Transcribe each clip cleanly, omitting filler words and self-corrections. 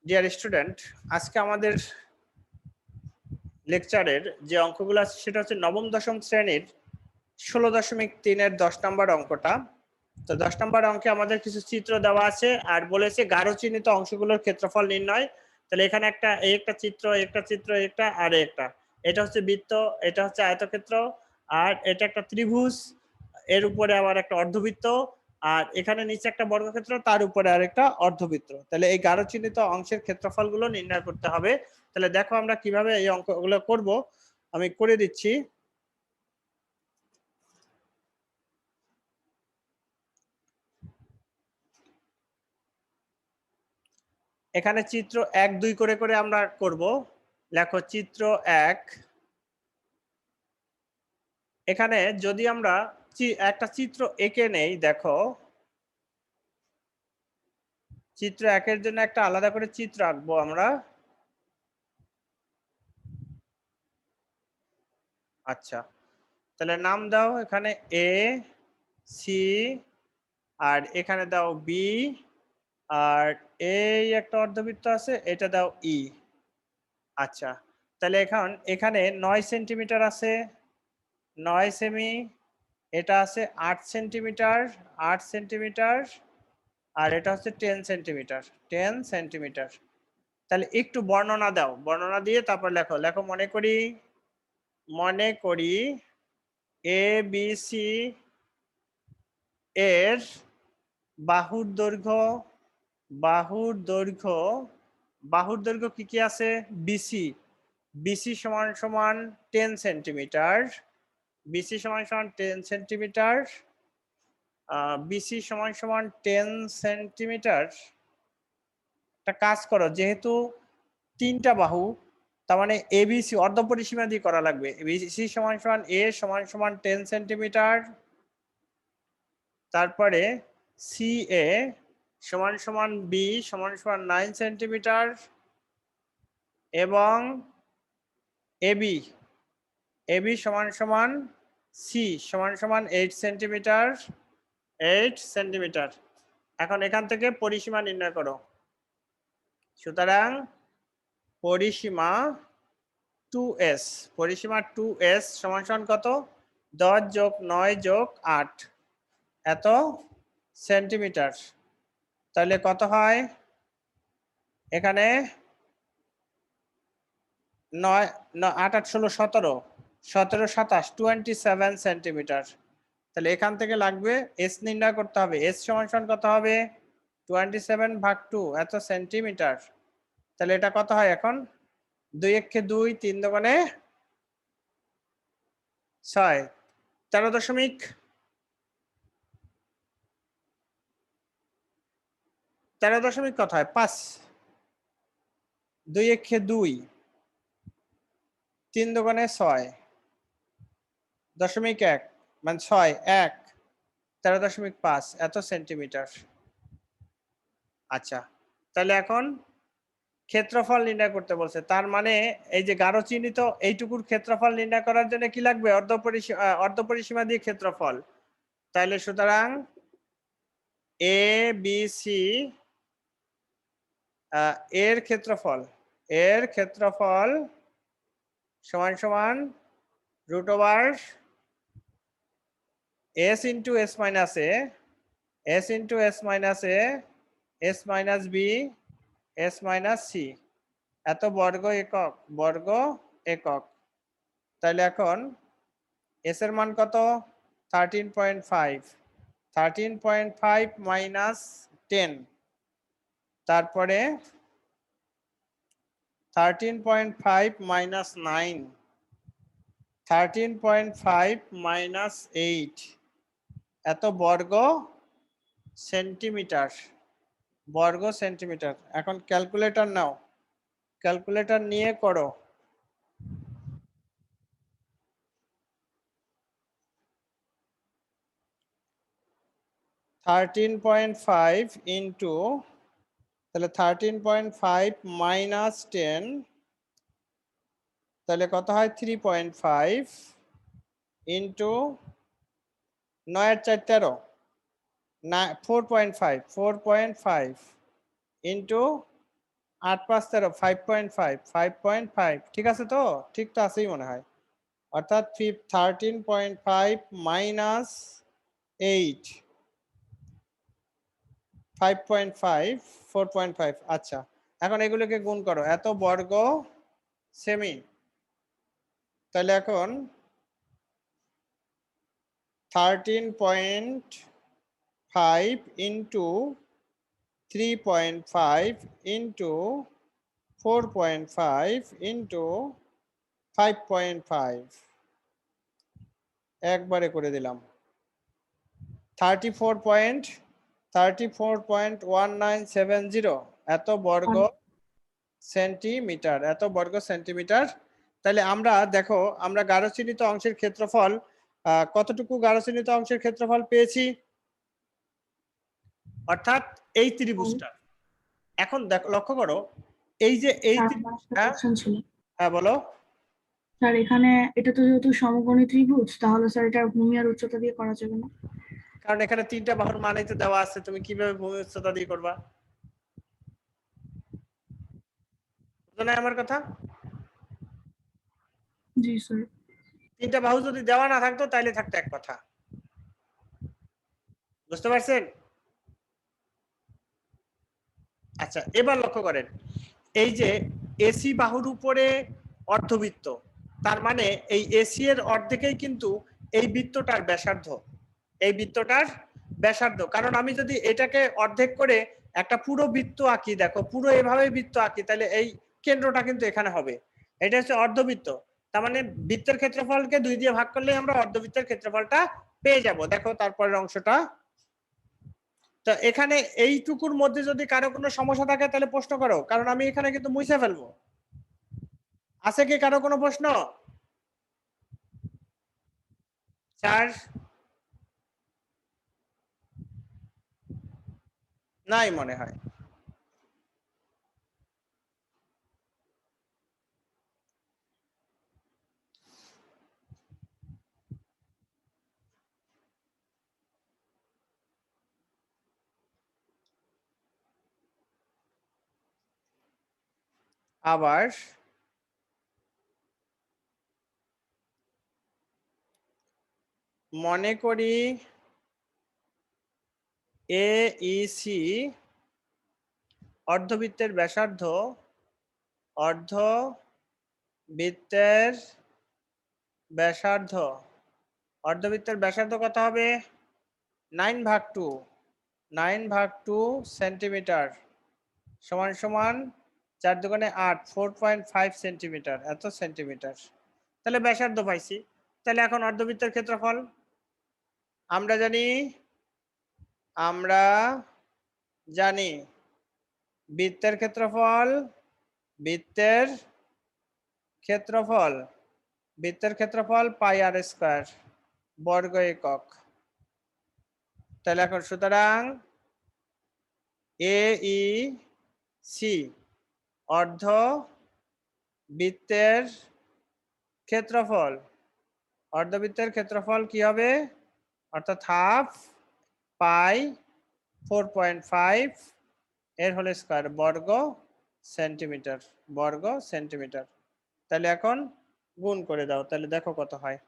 Dear student, আজকে আমাদের লেকচারের যে অঙ্কগুলো আছে সেটা হচ্ছে নবম দশম শ্রেণীর 16.3-এর 10 নম্বর অঙ্কটা। তো 10 নম্বর অঙ্কে আমাদের কিছু চিত্র দেওয়া আছে আর বলেছে গাঢ় চিহ্নিত অংশগুলোর ক্ষেত্রফল নির্ণয়। তাহলে এখানে একটা চিত্র, একটা আর একটা, এটা হচ্ছে বৃত্ত, এটা হচ্ছে আয়তক্ষেত্র, আর এটা একটা ত্রিভুজ, এর উপরে আবার একটা অর্ধবৃত্ত, আর এখানে নিচে একটা বর্গক্ষেত্র, তার উপরে আরেকটা অর্ধবৃত্ত। তাহলে এই গাঢ় চিহ্নিত অংশের ক্ষেত্রফলগুলো নির্ণয় করতে হবে। তাহলে দেখো আমরা কিভাবে এই অঙ্কগুলো করব, আমি করে দিচ্ছি। এখানে চিত্র 1, 2 করে করে আমরা করব। লেখো চিত্র 1। এখানে যদি আমরা একটা চিত্র এঁকে নেই, দেখো চিত্র 1-এর জন্য একটা আলাদা করে চিত্র আঁকবো আমরা। আচ্ছা, তাহলে নাম দাও এখানে এ, সি, আর এখানে দাও বি, আর এই একটা অর্ধবৃত্ত আছে, এটা দাও ই। আচ্ছা, তাহলে এখানে 9 সেন্টিমিটার আছে, 9 সেমি, এটা আছে 8 সেন্টিমিটার, 8 সেন্টিমিটার, আর এটা হচ্ছে 10 সেন্টিমিটার, 10 সেন্টিমিটার। তাহলে একটু বর্ণনা দাও, বর্ণনা দিয়ে তারপর লেখো। লেখো মনে করি এ বি সি এর বাহুর দৈর্ঘ্য, বাহুর দৈর্ঘ্য, বাহুর দৈর্ঘ্য কি কি আছে? বিসি, বিসি সমান সমান 10 সেন্টিমিটার, বিসি সমান সমান 10 সেন্টিমিটার, বিসি সমান সমান 10 সেন্টিমিটার। একটা কাজ করো, যেহেতু 3টা বাহু, তার মানে এবিসি অর্ধপরিসীমা দিয়ে করা লাগবে। বিসি সমান সমান এ সমান সমান 10 সেন্টিমিটার, তারপরে সি এ সমান সমান বি সমান সমান 9 সেন্টিমিটার, এবং এবি, এবি সমান সমান সি সমান সমান 8 সেন্টিমিটার, 8 সেন্টিমিটার। এখন এখান থেকে পরিসীমা নির্ণয় করো। সুতরাং পরিসীমা 2s, পরিসীমা 2s সমান সমান কত? 10 যোগ 9 যোগ 8, এত সেন্টিমিটার। তাহলে কত হয়? এখানে 9 8 8 16 17, 17 27, 27 সেন্টিমিটার। তাহলে এখান থেকে লাগবে এস নির্ণয় করতে হবে। এস সমান সমান কত হবে? 27 ভাগ 2, এত সেন্টিমিটার। তাহলে এটা কত হয় এখন? 2 একে 2, 3 দোকানে 6, 13 দশমিক 13 দশমিক কত হয়? 5, 2 একে 2, 3 দোকানে 6, দশমিক 1, মানে 6 1, 13.5, এত সেন্টিমিটার। আচ্ছা, তাহলে এখন ক্ষেত্রফল নির্ণয় করতে বলছে। তার মানে এই যে গাঢ় চিহ্নিত এইটুকুর ক্ষেত্রফল নির্ণয় করার জন্য কি লাগবে? অর্ধপরিসীমা দিয়ে ক্ষেত্রফল। তাহলে সুতরাং এ বি সি এর ক্ষেত্রফল, এর ক্ষেত্রফল সমান সমান √, s into S minus A, s into S minus A, S minus B, S minus C, এত বর্গ একক, বর্গ একক। তাহলে এখন এস এর মান কত? 13.5, 13.5 মাইনাস 10, তারপরে 13.5 মাইনাস 9, 13.5 মাইনাস 8, এত বর্গ সেন্টিমিটার, বর্গ সেন্টিমিটার। এখন ক্যালকুলেটর নাও, ক্যালকুলেটর নিয়ে করো। 13.5 ইন্টু, তাহলে 13.5 মাইনাস 10, তাহলে কত হয়? 3.5 ইন্টু 9 এর 4 13, 4.5, 4.5 ইন্টু 8 5 13 5.5 5.5 ঠিক আছে তো? ঠিক তো আছেই মনে হয়। অর্থাৎ 13.5 মাইনাস 8 5.5 4.5 আচ্ছা। এখন এগুলোকে গুণ করো। এত বর্গ সেমি। তাহলে এখন 13.5 ইন্টু 3.5 ইন্টু 4.5 ইন্টু 5.5 একবারে করে দিলাম 34.1970 এত বর্গ সেন্টিমিটার, এত বর্গ সেন্টিমিটার। তাহলে আমরা দেখো আমরা গাঢ় চিহ্নিত অংশের ক্ষেত্রফল কতটুকু গাঢ় চিহ্নিত অংশের ক্ষেত্রফল পেয়েছি, অর্থাৎ এই ত্রিভুজটা। এখন দেখো লক্ষ্য করো এই যে এই হ্যাঁ বলো। স্যার এখানে এটা তো যেহেতু সমকোণী ত্রিভুজ, তাহলে স্যার এটা ভূমি আর উচ্চতা দিয়ে করা যাবে না? কারণ এখানে তিনটা বাহুর মানই তো দেওয়া আছে, তুমি কিভাবে ভূমি উচ্চতা দিয়ে করবা? বুঝো না আমার কথা? জি স্যার। তিনটা বাহু যদি দেওয়া না থাকতো তাইলে থাকতো এক কথা। বুঝতে পারছেন? আচ্ছা এবার লক্ষ্য করেন এই যে এসি বাহুর উপরে অর্ধবৃত্ত, তার মানে এই এসি এর অর্ধেকেই কিন্তু এই বৃত্তটার ব্যাসার্ধ, এই বৃত্তটার ব্যাসার্ধ। কারণ আমি যদি এটাকে অর্ধেক করে একটা পুরো বৃত্ত আঁকি, দেখো পুরো এভাবে বৃত্ত আঁকি, তাহলে এই কেন্দ্রটা কিন্তু এখানে হবে। এটা হচ্ছে অর্ধবৃত্ত, তার মানে বৃত্তের ক্ষেত্রফলকে 2 দিয়ে ভাগ করলে আমরা অর্ধবৃত্তের ক্ষেত্রফলটা পেয়ে যাব। দেখো তারপরের অংশটা। তো এখানে এইটুকুর মধ্যে যদি কারো কোনো সমস্যা থাকে তাহলে প্রশ্ন করো, কারণ আমি এখানে কিন্তু মুছে ফেলবো। আছে কি কারো কোনো প্রশ্ন? স্যার নাই মনে হয়। আবার মনে করি AEC অর্ধবৃত্তের ব্যাসার্ধ, অর্ধবৃত্তের ব্যাসার্ধ, অর্ধবৃত্তের ব্যাসার্ধ কত হবে? 9/2 9/2 সেন্টিমিটার সমান সমান 4 দুগুণে 8 4.5 সেন্টিমিটার, এত সেন্টিমিটার। তাহলে ব্যাসার্ধ পাইছি। তাহলে এখন অর্ধবৃত্তের ক্ষেত্রফল আমরা জানি বৃত্তের ক্ষেত্রফল, বৃত্তের ক্ষেত্রফল পাই আর স্কয়ার বর্গ একক। তাহলে এখন সুতরাং AEC অর্ধবৃত্তের ক্ষেত্রফল কি হবে? অর্থাৎ হাফ পাই 4.5 এর হোল স্কয়ার বর্গ সেন্টিমিটার। তাহলে এখন গুণ করে দাও, তাহলে দেখো কত হয়।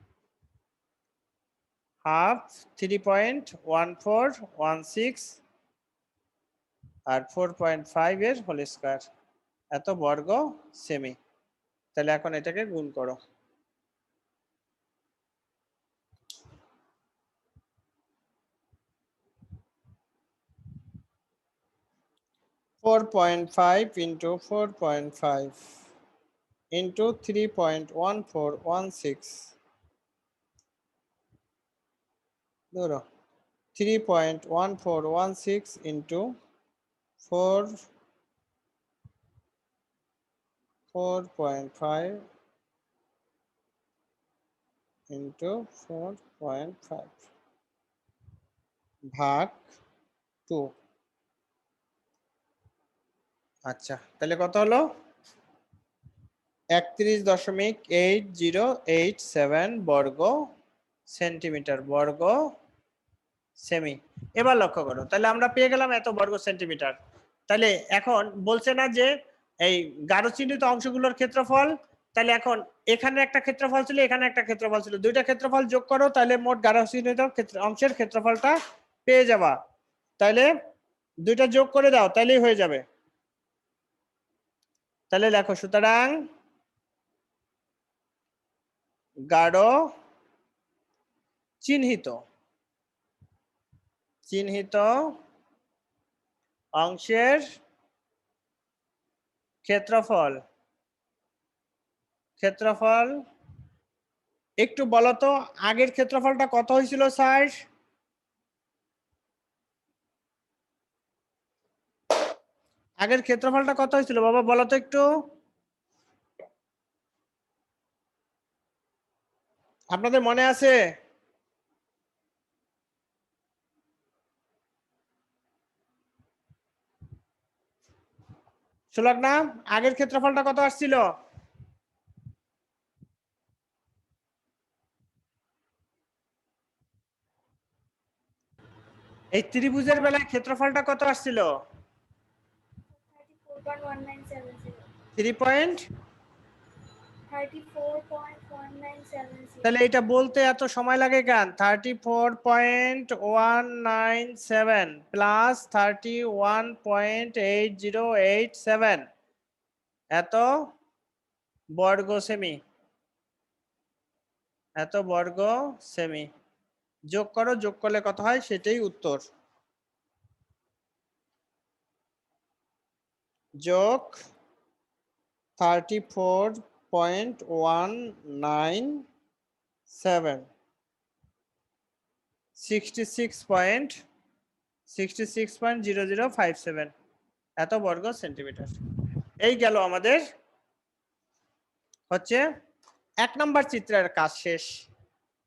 হাফ 3.1416 আর 4.5 এর হোল স্কয়ার, এত বর্গ সেমি। তাহলে এখন এটাকে গুণ করো। 4.5 into 4.5 into 3.1416 ধরো 3.1416 into 4.5 into 4.5 ভাগ 2। আচ্ছা তাহলে কত হলো? 31.8087 বর্গ সেন্টিমিটার বর্গ সেমি। এবার লক্ষ্য করো, তাহলে আমরা পেয়ে গেলাম এত বর্গ সেন্টিমিটার। তাহলে এখন বলছে না যে এই গাঢ় চিহ্নিত অংশগুলোর ক্ষেত্রফল, তাহলে এখন এখানে একটা ক্ষেত্রফল ছিল, এখানে একটা ক্ষেত্রফল ছিল, দুইটা ক্ষেত্রফল যোগ করো, তাহলে মোট গাঢ় চিহ্নিত অংশের ক্ষেত্রফলটা পেয়ে যাবা। তাহলে দুইটা যোগ করে দাও, তাহলেই হয়ে যাবে। তাহলে লেখো, সুতরাং গাঢ় চিহ্নিত অংশের ক্ষেত্রফল একটু বলো তো, আগের ক্ষেত্রফলটা কত হয়েছিল স্যার? আগের ক্ষেত্রফলটা কত হয়েছিল বাবা, বলো তো একটু। আপনাদের মনে আছে? সুলগ্না, আগের ক্ষেত্রফলটা কত আসছিল? এই ত্রিভুজের বেলায় ক্ষেত্রফলটা কত আসছিল? 34.1970। তাহলে এটা বলতে এত সময় লাগে কেন? 34.197 প্লাস 31.8087 এত বর্গ সেমি, যোগ করো, যোগ করলে কত হয় সেটাই উত্তর। যোগ 34.197 66.0057 এত বর্গ সেন্টিমিটার। এই গেল আমাদের হচ্ছে 1 নম্বর চিত্রের কাজ শেষ।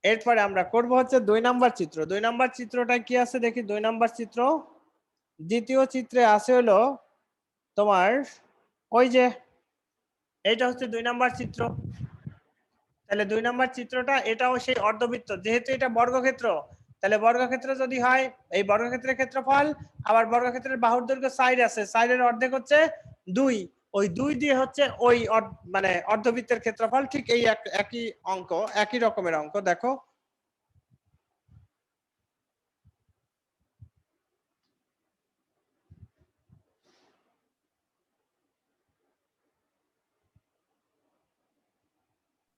এরপরে আমরা করব হচ্ছে 2 নম্বর চিত্র। 2 নম্বর চিত্রটা কি আছে দেখি। 2 নম্বর চিত্র, দ্বিতীয় চিত্রে আছে হলো তোমার ওই যে এইটা হচ্ছে 2 নম্বর চিত্র। তাহলে 2 নম্বর চিত্রটা এটাও সেই অর্ধবৃত্ত, যেহেতু এটা বর্গক্ষেত্র, তাহলে বর্গক্ষেত্র যদি হয় এই বর্গক্ষেত্রের ক্ষেত্রফল, আবার বর্গক্ষেত্রের বাহুর দৈর্ঘ্য 4 আছে, 4 এর অর্ধেক হচ্ছে 2, ওই 2 দিয়ে হচ্ছে ওই মানে অর্ধবৃত্তের ক্ষেত্রফল। ঠিক এই একই অঙ্ক, একই রকমের অঙ্ক দেখো।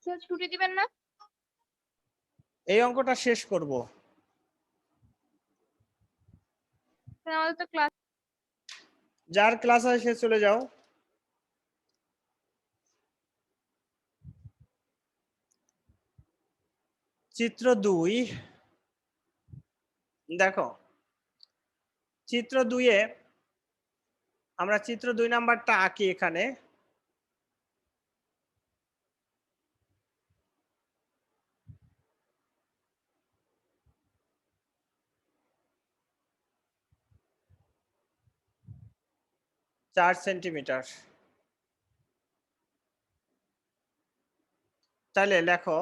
স্যার ছুটি দিবেন না? এই অঙ্কটা শেষ করব। আমাদের তো ক্লাস। যার ক্লাস আছে সে চলে যাও। চিত্র 2 দেখো, চিত্র 2 এ আমরা চিত্র 2 নাম্বারটা আঁকি এখানে। চার সেন্টিমিটার। তাহলে লেখো,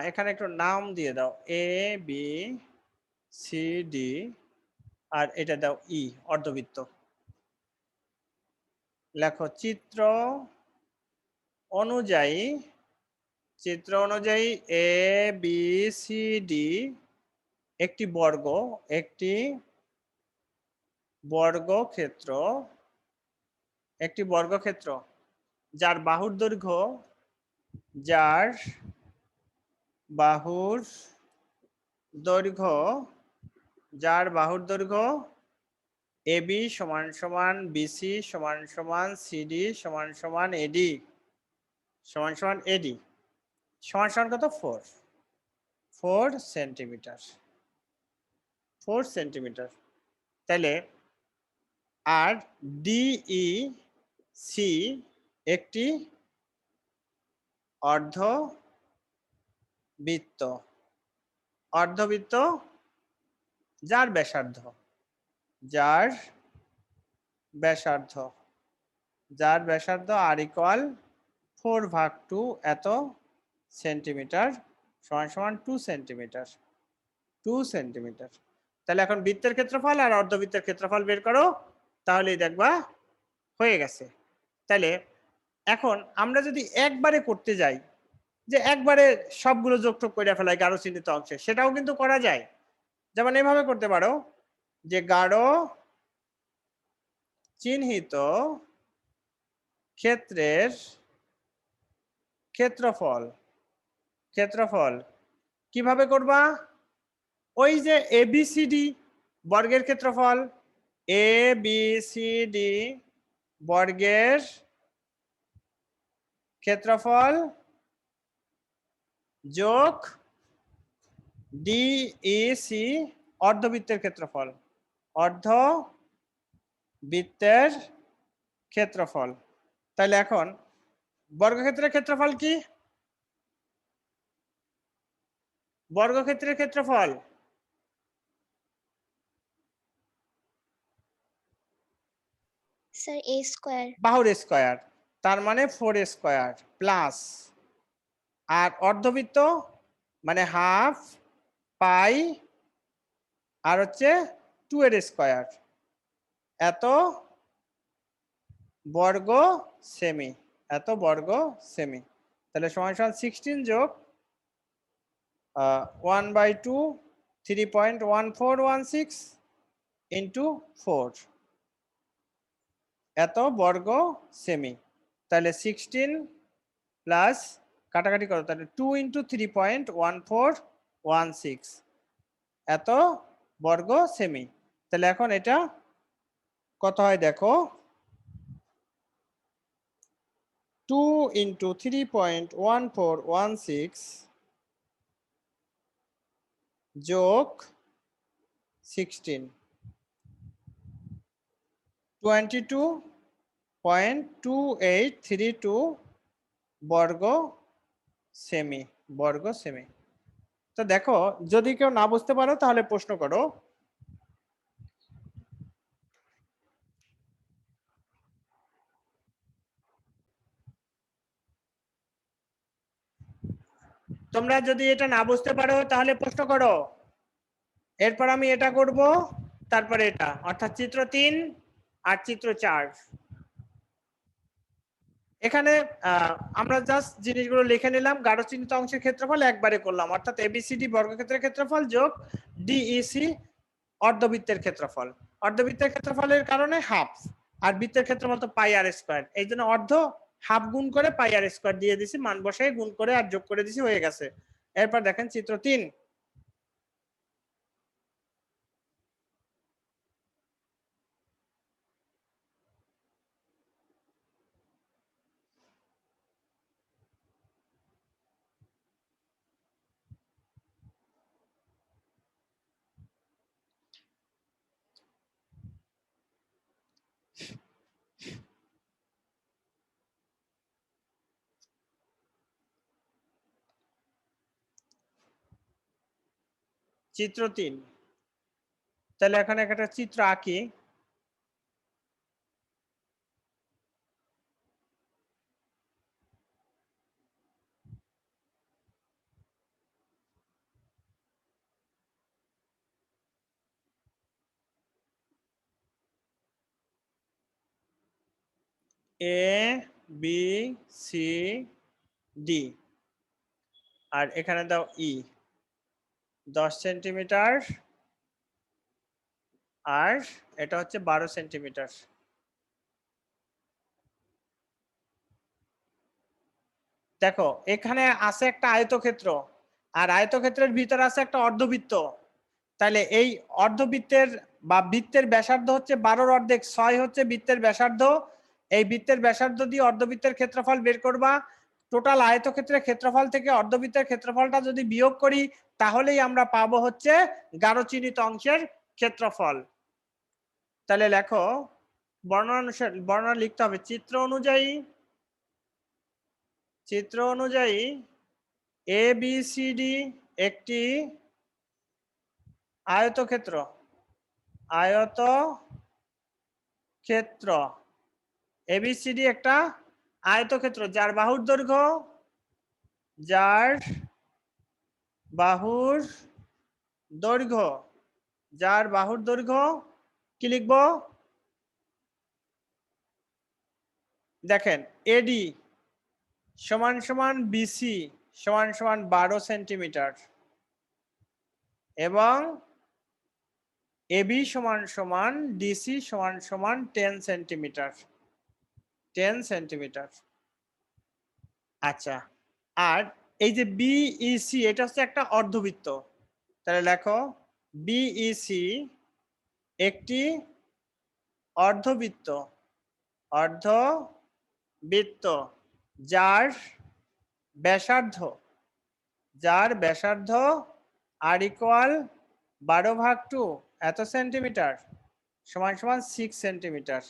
এখানে একটু নাম দিয়ে দাও, এ বি সি ডি, আর এটা দাও ই, অর্ধবৃত্ত। লেখো, চিত্র অনুযায়ী এ বি সি ডি একটি বর্গক্ষেত্র যার বাহুর দৈর্ঘ্য এবি সমান সমান বিসি সমান সমান সিডি সমান সমান এডি সমান সমান কত? 4 সেন্টিমিটার। তাহলে আর ডিই সি একটি অর্ধবৃত্ত যার ব্যাসার্ধ আর ইকুয়াল 4/2 এত সেন্টিমিটার সমান সমান 2 সেন্টিমিটার। তাহলে এখন বৃত্তের ক্ষেত্রফল আর অর্ধবৃত্তের ক্ষেত্রফল বের করো, তাহলেই দেখবা হয়ে গেছে। তাহলে এখন আমরা যদি একবারে করতে যাই, যে একবারে সবগুলো যোগটোগ করে ফেলাই গাঢ় চিহ্নিত অংশে, সেটাও কিন্তু করা যায়। যেমন এভাবে করতে পারো যে গাঢ় চিহ্নিত ক্ষেত্রের ক্ষেত্রফল কিভাবে করবা? ওই যে এবিসিডি বর্গের ক্ষেত্রফল, এবিসিডি বর্গের ক্ষেত্রফল যোগ ডিইসি অর্ধবৃত্তের ক্ষেত্রফল, অর্ধবৃত্তের ক্ষেত্রফল। তাহলে এখন বর্গক্ষেত্রের ক্ষেত্রফল কি? বর্গক্ষেত্রের ক্ষেত্রফল স্যার a স্কয়ার। বাহুর স্কয়ার, তার মানে 4 স্কয়ার প্লাস, আর অর্ধবৃত্ত মানে হাফ পাই, আর হচ্ছে 2 এর স্কয়ার, এত বর্গ সেমি, এত বর্গ সেমি। তাহলে সমান সমান 16 যোগ 1/2 3.1416 ইন্টু 4, এত বর্গ সেমি। তাহলে 16 প্লাস কাটাকাটি করো, তাহলে 2 ইন্টু 3.1416 এত বর্গ সেমি। তাহলে এখন এটা কত হয় দেখো, 2 ইন্টু 3.1416 যোগ 16 22.2832 বর্গ সেমি, বর্গ সেমি। তো দেখো যদি কেউ না বুঝতে পারো তাহলে প্রশ্ন করো। তোমরা যদি এটা না বুঝতে পারো তাহলে প্রশ্ন করো, এরপর আমি এটা করব, তারপরে এটা, অর্থাৎ চিত্র 3 আর চিত্র 4। এখানে আমরা জাস্ট জিনিসগুলো লিখে নিলাম। গাঢ় চিহ্নিত অংশের ক্ষেত্রফল একবারে করলাম, অর্থাৎ এবিসিডি বর্গক্ষেত্রের ক্ষেত্রফল যোগ ডিইসি অর্ধবৃত্তের ক্ষেত্রফল। অর্ধবৃত্তের ক্ষেত্রফলের কারণে হাফ, আর বৃত্তের ক্ষেত্রফল তো পাই আর স্কয়ার, এই জন্য অর্ধ হাফ গুণ করে পাই আর স্কয়ার দিয়ে দিছি, মান বসাই গুণ করে আর যোগ করে দিছি, হয়ে গেছে। এরপর দেখেন চিত্র 3। চিত্র 3, তাহলে এখানে একটা চিত্র আঁকি। এ বি সি ডি, আর এখানে দাও ই 10 সেন্টিমিটার, আর এটা হচ্ছে 12 সেন্টিমিটার। দেখো এখানে আছে একটা আয়তক্ষেত্র, আর আয়তক্ষেত্রের ভিতরে আছে একটা অর্ধবৃত্ত। তাহলে এই অর্ধবৃত্তের বা বৃত্তের ব্যাসার্ধ হচ্ছে 12 অর্ধেক 6 হচ্ছে বৃত্তের ব্যাসার্ধ। এই বৃত্তের ব্যাসার্ধ দিয়ে অর্ধবৃত্তের ক্ষেত্রফল বের করবা। টোটাল আয়তক্ষেত্রের ক্ষেত্রফল থেকে অর্ধবৃত্তের ক্ষেত্রফলটা যদি বিয়োগ করি তাহলেই আমরা পাবো হচ্ছে গাঢ় চিহ্নিত অংশের ক্ষেত্রফল। তাহলে লেখো বর্ণনা লিখতে হবে চিত্র অনুযায়ী এবিসিডি একটি আয়তক্ষেত্র এবিসিডি একটা আয়তক্ষেত্র যার বাহুর দৈর্ঘ্য কি লিখবো? দেখেন এডি সমান সমান বিসি সমান সমান 12 সেন্টিমিটার এবং এবি সমান সমান ডিসি সমান সমান 10 সেন্টিমিটার 10 সেন্টিমিটার। আচ্ছা, আর এই যে বিইসি এটা হচ্ছে একটা অর্ধবৃত্ত, তাহলে লেখো বিইসি একটি অর্ধবৃত্ত অর্ধবৃত্ত যার ব্যাসার্ধ আর ইকুয়াল 12/2 এত সেন্টিমিটার সমান সমান 6 সেন্টিমিটার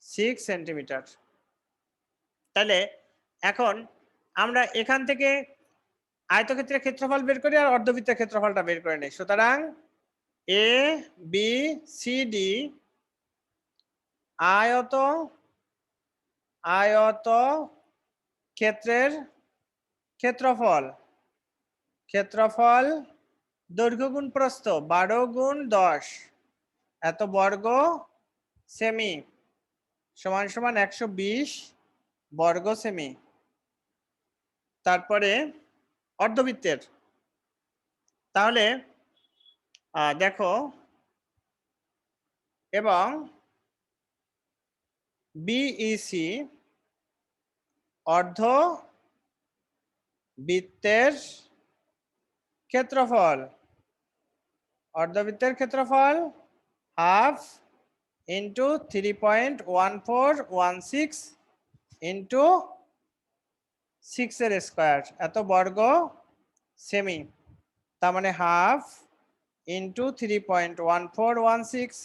6 সেন্টিমিটার। তাহলে এখন আমরা এখান থেকে আয়তক্ষেত্রের ক্ষেত্রফল বের করি আর অর্ধবৃত্তের ক্ষেত্রফলটা বের করে নিই। সুতরাং এ বি সি ডি আয়ত ক্ষেত্রের ক্ষেত্রফল দৈর্ঘ্য গুণ প্রস্থ 12 গুণ 10 এত বর্গ সেমি সমান সমান 120 বর্গ সেমি। তারপরে অর্ধবৃত্তের, তাহলে দেখো এবং বিইসি অর্ধবৃত্তের ক্ষেত্রফল হাফ ইন্টু 3.1416 ইন্টু 6 এর স্কোয়ার এত বর্গ সেমি, তার মানে হাফ ইন্টু 3.1416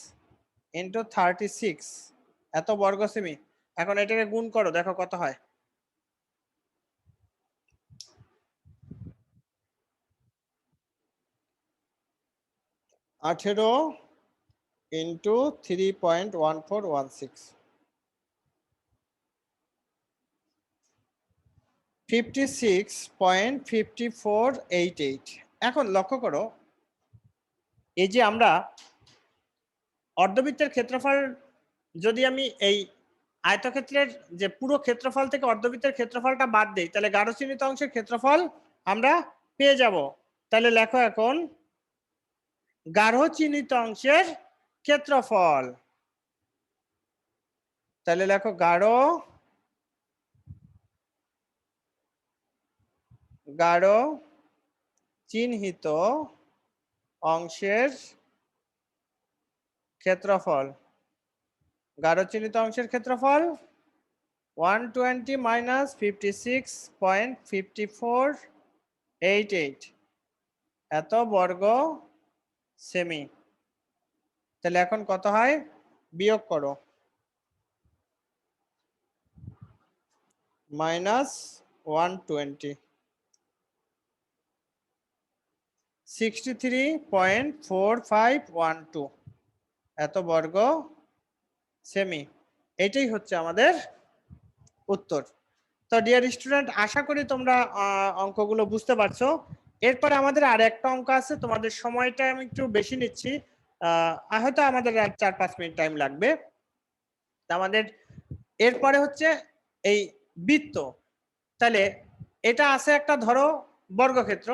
ইন্টু 36 এত বর্গ সেমি। এখন এটাকে গুণ করো, দেখো কত হয়। আঠেরো ইন্টু 3.1416 56.5488। এখন লক্ষ্য করো, এই যে আমরা অর্ধবৃত্তের ক্ষেত্রফল যদি আমি এই আয়তক্ষেত্রের যে পুরো ক্ষেত্রফল থেকে অর্ধবৃত্তের ক্ষেত্রফলটা বাদ দেই, তাহলে গাঢ় চিহ্নিত অংশের ক্ষেত্রফল আমরা পেয়ে যাব। তাহলে লেখো এখন গাঢ় চিহ্নিত অংশের ক্ষেত্রফল, তাহলে লেখো গাঢ় চিহ্নিত অংশের ক্ষেত্রফল 120 মাইনাস 56.5488 এত বর্গ সেমি। তাহলে এখন কত হয় বিয়োগ করো, মাইনাস 120 63.4512 এত বর্গ সেমি। এটাই হচ্ছে আমাদের উত্তর। তো ডিয়ার স্টুডেন্ট, আশা করি তোমরা অঙ্কগুলো বুঝতে পারছো। এরপরে আমাদের আর একটা অঙ্ক আছে, তোমাদের সময়টা আমি একটু বেশি নিচ্ছি, হয়তো আমাদের 4-5 মিনিট টাইম লাগবে। আমাদের এরপরে হচ্ছে এই বৃত্ত। তাহলে এটা আছে একটা, ধরো বর্গক্ষেত্র,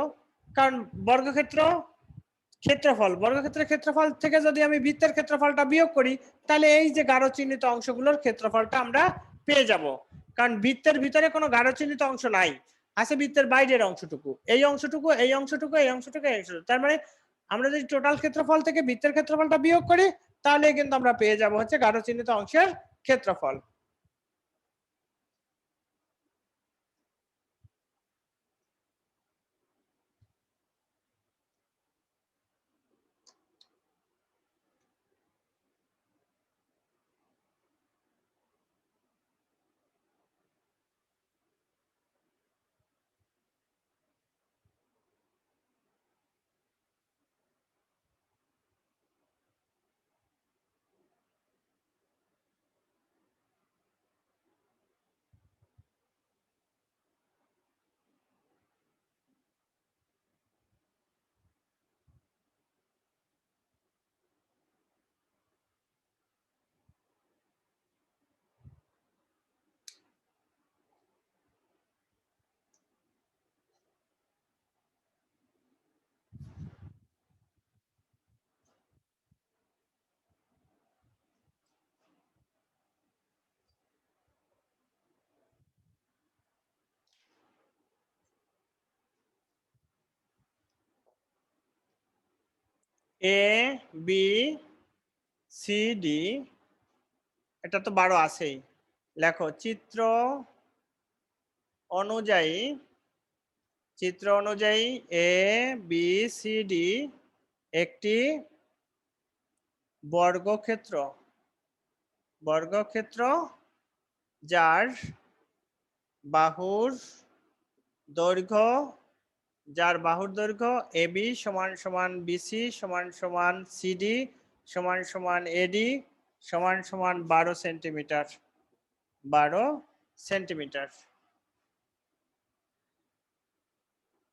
কারণ বর্গক্ষেত্রের ক্ষেত্রফল থেকে যদি আমি বৃত্তের ক্ষেত্রফলটা বিয়োগ করি, তাহলে এই যে গাঢ় চিহ্নিত অংশগুলোর ক্ষেত্রফলটা আমরা পেয়ে যাব। কারণ বৃত্তের ভিতরে কোনো গাঢ় চিহ্নিত অংশ নাই, আছে বৃত্তের বাইরের অংশটুকু, এই অংশটুকু, এই অংশটুকু, এই অংশটুকু, এই অংশটুকু। তার মানে আমরা যদি টোটাল ক্ষেত্রফল থেকে বৃত্তের ক্ষেত্রফলটা বিয়োগ করি, তাহলে কিন্তু আমরা পেয়ে যাব হচ্ছে গাঢ় চিহ্নিত অংশের ক্ষেত্রফল। এ বি সি ডি, এটা তো 12 আছেই। লেখো চিত্র অনুযায়ী এ বি সি ডি একটি বর্গক্ষেত্র যার বাহুর দৈর্ঘ্য এবি সমান সমান বিসি সমান সমান সিডি সমান সমান এডি সমান সমান 12 সেন্টিমিটার।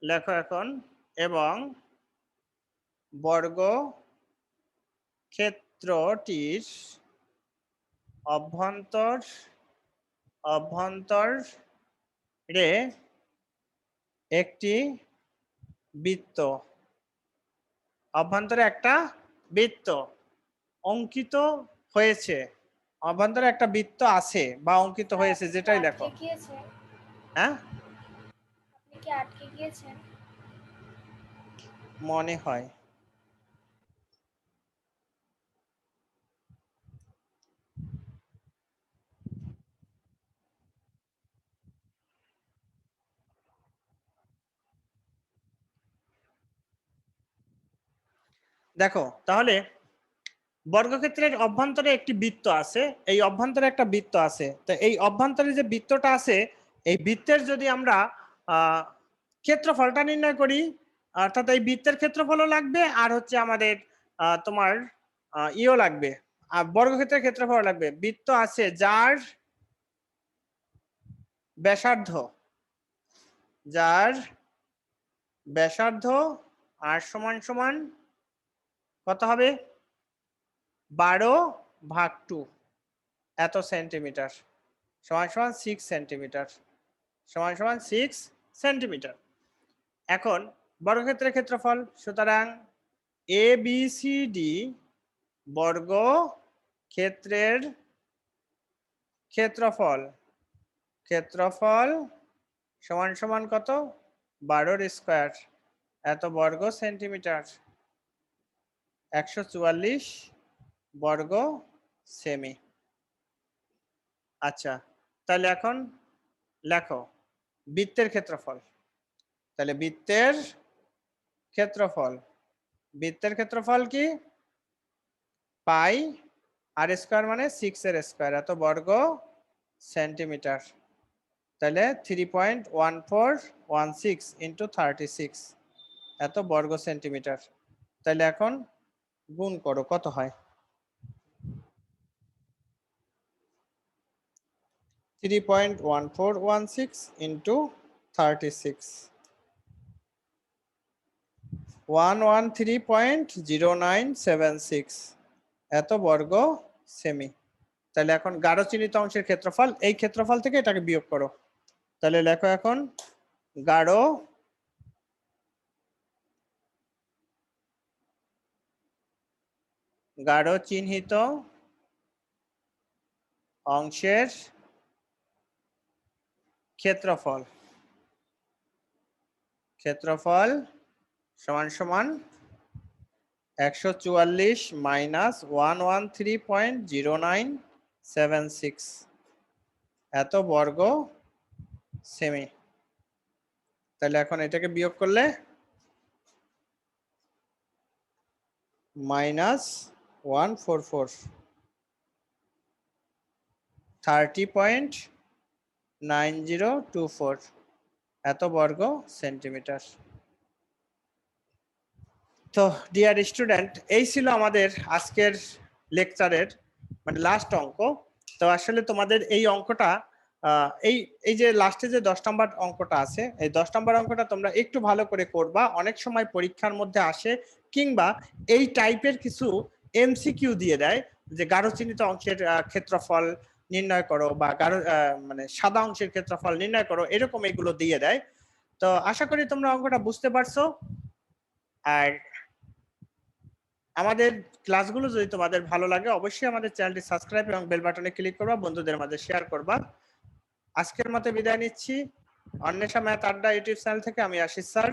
লেখো এখন, এবং বর্গক্ষেত্রটির অভ্যন্তরে একটি বৃত্ত, অভ্যন্তরে একটা বৃত্ত অঙ্কিত হয়েছে, অভ্যন্তরে একটা বৃত্ত আছে বা অঙ্কিত হয়েছে, যেটাই লেখো। হ্যাঁ, আপনি কি আটকে গিয়েছেন? মনে হয়। দেখো তাহলে বর্গক্ষেত্রের অভ্যন্তরে একটি বৃত্ত আছে, এই অভ্যন্তরে একটা বৃত্ত আছে, তো এই অভ্যন্তরে যে বৃত্তটা আছে, এই বৃত্তের যদি আমরা ক্ষেত্রফলটা নির্ণয় করি, অর্থাৎ এই বৃত্তের ক্ষেত্রফলও লাগবে আর হচ্ছে আমাদের তোমার ইও লাগবে, আর বর্গক্ষেত্রের ক্ষেত্রফল লাগবে। বৃত্ত আছে যার ব্যাসার্ধ আর সমান সমান কত হবে, 12/2 এত সেন্টিমিটার সমান সমান 6 সেন্টিমিটার সমান সমান 6 সেন্টিমিটার। এখন বর্গক্ষেত্রের ক্ষেত্রফল, সুতরাং এ বি সি ডি বর্গক্ষেত্রের ক্ষেত্রফল সমান সমান কত, 12 স্কয়ার এত বর্গ সেন্টিমিটার, 144 বর্গ সেমি। আচ্ছা, তাহলে এখন লেখো বৃত্তের ক্ষেত্রফল। তাহলে বৃত্তের ক্ষেত্রফল কি, পাই আর স্কয়ার মানে 6 এর স্কয়ার এত বর্গ সেন্টিমিটার, তাহলে 3.1416 ইন্টু 36 এত বর্গ সেন্টিমিটার। তাহলে এখন গুণ করো, কত হয়, 3.1416 ইন্টু 36, 113.0976 এত বর্গ সেমি। তাহলে এখন গাঢ় চিহ্নিত অংশের ক্ষেত্রফল, এই ক্ষেত্রফল থেকে এটাকে বিয়োগ করো। তাহলে লেখো এখন গাঢ় চিহ্নিত অংশের ক্ষেত্রফল সমান সমান 144 মাইনাস 113.0976 এত বর্গ সেমি। তাহলে এখন এটাকে বিয়োগ করলে মাইনাস 144 30.9024 এত বর্গ সেন্টিমিটার। তো ডিয়ার স্টুডেন্ট, এই ছিল আমাদের আজকের লেকচারের মানে লাস্ট অঙ্ক। তো আসলে তোমাদের এই অঙ্কটা এই যে লাস্টে যে 10 নম্বর অঙ্কটা আছে, এই 10 নম্বর অঙ্কটা তোমরা একটু ভালো করে করবা, অনেক সময় পরীক্ষার মধ্যে আসে, কিংবা এই টাইপের কিছু এমসিকিউ দিয়ে দেয় যে গাঢ় চিহ্নিত অংশের ক্ষেত্রফল নির্ণয় করো বা মানে সাদা অংশের ক্ষেত্রফল নির্ণয় করো, এরকম এগুলো দিয়ে দেয়। তো আশা করি তোমরা অঙ্কটা বুঝতে পারছো। আর আমাদের ক্লাসগুলো যদি তোমাদের ভালো লাগে, অবশ্যই আমাদের চ্যানেলটি সাবস্ক্রাইব এবং বেল বাটনে ক্লিক করবা, বন্ধুদের মাঝে শেয়ার করবা। আজকের মতো বিদায় নিচ্ছি অন্বেষা ম্যাথ আড্ডা ইউটিউব চ্যানেল থেকে। আমি আশিস স্যার।